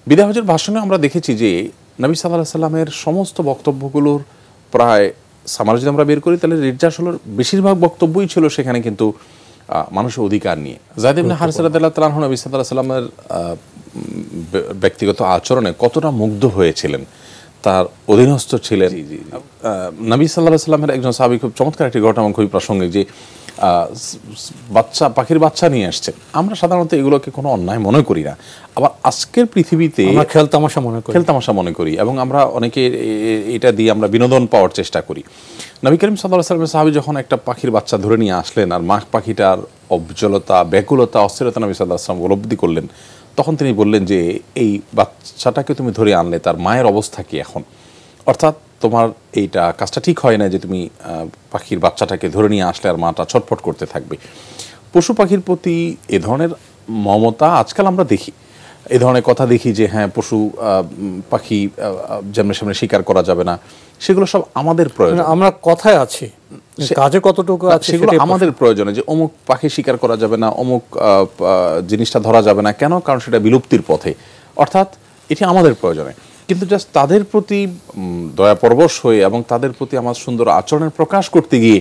বিদায় হজের ভাষণে আমরা দেখেছি যে নবী সাল্লাল্লাহু আলাইহি সাল্লামের সমস্ত বক্তব্যগুলোর প্রায় সামার যদি আমরা বের করি তাহলে নির্যাসলের বেশিরভাগ বক্তব্যই ছিল সেখানে কিন্তু মানুষের অধিকার নিয়ে। যায়েদ ইবনে হারিসা রাদিয়াল্লাহু তাআলা আনহু নবী সাল্লাল্লাহু আলাইহি সাল্লামের ব্যক্তিগত আচরণে কতটা মুগ্ধ হয়েছিলেন, তার অধীনস্থ ছিলেন। নবী সাল্লাল্লাহু আলাইহি সাল্লামের একজন সাহাবী খুব চমৎকার একটি ঘটনা এবং খুবই প্রাসঙ্গিক, যে পাখির বাচ্চা নিয়ে আসছেন। আমরা সাধারণত এগুলোকে কোনো অন্যায় মনে করি না, আবার আজকের পৃথিবীতে খেলতামাশা মনে করি এবং আমরা অনেকে এটা দিয়ে আমরা বিনোদন পাওয়ার চেষ্টা করি। নবী করিম সাল্লাল্লাহু আলাইহি ওয়াসাল্লামের সাহাবী যখন একটা পাখির বাচ্চা ধরে নিয়ে আসলেন আর মা পাখিটার অবজলতা, ব্যাকুলতা, অস্থিরতা নবী সাল্লাল্লাহু আলাইহি ওয়াসাল্লাম উপলব্ধি করলেন, তখন তিনি বললেন যে এই বাচ্চাটাকে তুমি ধরে আনলে তার মায়ের অবস্থা কি এখন? অর্থাৎ তোমার এইটা কাজটা ঠিক হয় না যে তুমি পাখির বাচ্চাটাকে ধরে নিয়ে আসলে আর মাটা ছটফট করতে থাকবে। পশু পাখির প্রতি এ ধরনের মমতা আজকাল আমরা দেখি, এ ধরনের কথা দেখি যে হ্যাঁ পশু পাখি যেমন সামনে শিকার করা যাবে না, সেগুলো সব আমাদের প্রয়োজন। আমরা কথায় আছি, কাজে কতটুকু আছে সেগুলো আমাদের প্রয়োজনে, যে অমুক পাখি শিকার করা যাবে না, অমুক জিনিসটা ধরা যাবে না, কেন? কারণ সেটা বিলুপ্তির পথে। অর্থাৎ এটি আমাদের প্রয়োজনে, কিন্তু জাস্ট তাদের প্রতি দয়াপরবশ হয়ে এবং তাদের প্রতি আমার সুন্দর আচরণের প্রকাশ করতে গিয়ে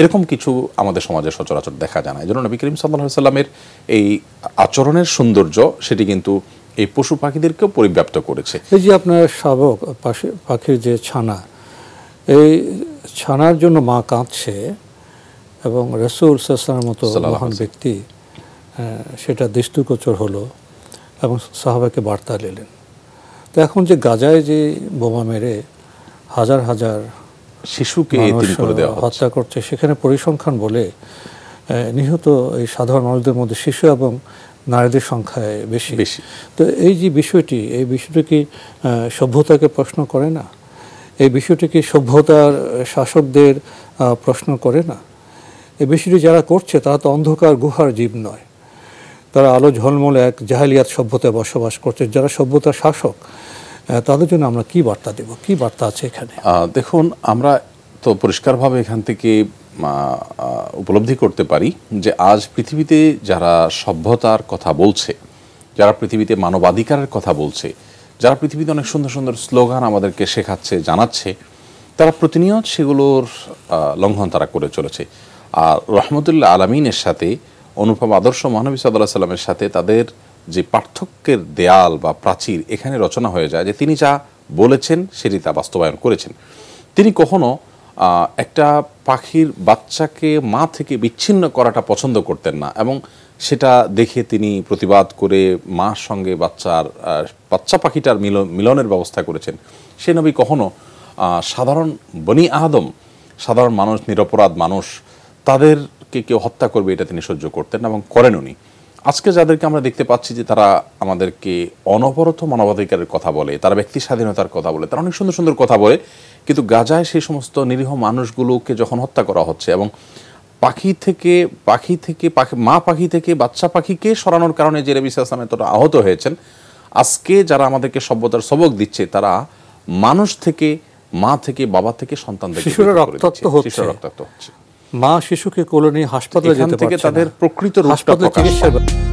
এরকম কিছু আমাদের সমাজে সচরাচর দেখা যায় না। এই জন্য নবী করিম সাল্লাল্লাহু আলাইহি সাল্লামের এই আচরণের সৌন্দর্য সেটি কিন্তু এই পশু পাখিদেরকেও পরিব্যাপ্ত করেছে। এই যে আপনার শাবক পাখির যে ছানা, এই ছানার জন্য মা কাঁদছে এবং রাসূল সাল্লাল্লাহু আলাইহি ওয়াসাল্লামের মতো মহান ব্যক্তি সেটা দৃষ্টিগোচর হলো এবং সাহাবাকে বার্তা দিলেন। তো এখন যে গাজায় যে বোমা মেরে হাজার হাজার শিশুকে হত্যা করছে, সেখানে পরিসংখ্যান বলে নিহত এই সাধারণ মানুষদের মধ্যে শিশু এবং নারীদের সংখ্যায় বেশি। তো এই যে বিষয়টি, এই বিষয়টি কি সভ্যতাকে প্রশ্ন করে না? এই বিষয়টি কি সভ্যতার শাসকদের প্রশ্ন করে না? এই বিষয়টি যারা করছে তারা তো অন্ধকার গুহার জীব নয়, তারা আলো ঝলমলে এক জাহেলিয়াত সভ্যতায় বসবাস করছে। যারা সভ্যতার শাসক, তাদের জন্য আমরা কি বার্তা দেব? কি বার্তা আছে এখানে? দেখুন, আমরা তো পরিষ্কারভাবে এখান থেকে উপলব্ধি করতে পারি যে আজ পৃথিবীতে যারা সভ্যতার কথা বলছে, যারা পৃথিবীতে মানবাধিকারের কথা বলছে, যারা পৃথিবীতে অনেক সুন্দর সুন্দর স্লোগান আমাদেরকে শেখাচ্ছে, জানাচ্ছে, তারা প্রতিনিয়ত সেগুলোর লঙ্ঘন তারা করে চলেছে। আর রহমতুল্লাহ আলামিনের সাথে, অনুপম আদর্শ মহানবী সাল্লাল্লাহু আলাইহি ওয়াসাল্লামের সাথে তাদের যে পার্থক্যের দেয়াল বা প্রাচীর এখানে রচনা হয়ে যায় যে তিনি যা বলেছেন সেটি তা বাস্তবায়ন করেছেন। তিনি কখনো একটা পাখির বাচ্চাকে মা থেকে বিচ্ছিন্ন করাটা পছন্দ করতেন না এবং সেটা দেখে তিনি প্রতিবাদ করে মার সঙ্গে বাচ্চা পাখিটার মিলনের ব্যবস্থা করেছেন। সে নবী কখনো সাধারণ বনি আদম, সাধারণ মানুষ, নিরপরাধ মানুষ, তাদেরকে কেউ হত্যা করবে এটা তিনি সহ্য করতেন এবং করেন উনি। আজকে যাদেরকে আমরা দেখতে পাচ্ছি যে তারা আমাদেরকে অনবরত মানবাধিকারের কথা বলে, তারা ব্যক্তি স্বাধীনতার কথা বলে, তারা অনেক সুন্দর সুন্দর কথা বলে, কিন্তু গাজায় সেই সমস্ত নিরীহ মানুষগুলোকে যখন হত্যা করা হচ্ছে এবং মা পাখি থেকে বাচ্চা পাখিকে সরানোর কারণে যে নবী সাল্লাল্লাহু আলাইহি ওয়াসাল্লাম এতটা আহত হয়েছেন, আজকে যারা আমাদেরকে সভ্যতার সবক দিচ্ছে তারা মানুষ থেকে, মা থেকে, বাবা থেকে সন্তানদের শিশুরা রক্তাক্ত হচ্ছে, মা শিশুকে কোলে নিয়ে হাসপাতালে যেতে পারছে না, তাদের প্রকৃত রূপটা প্রকাশ পায়।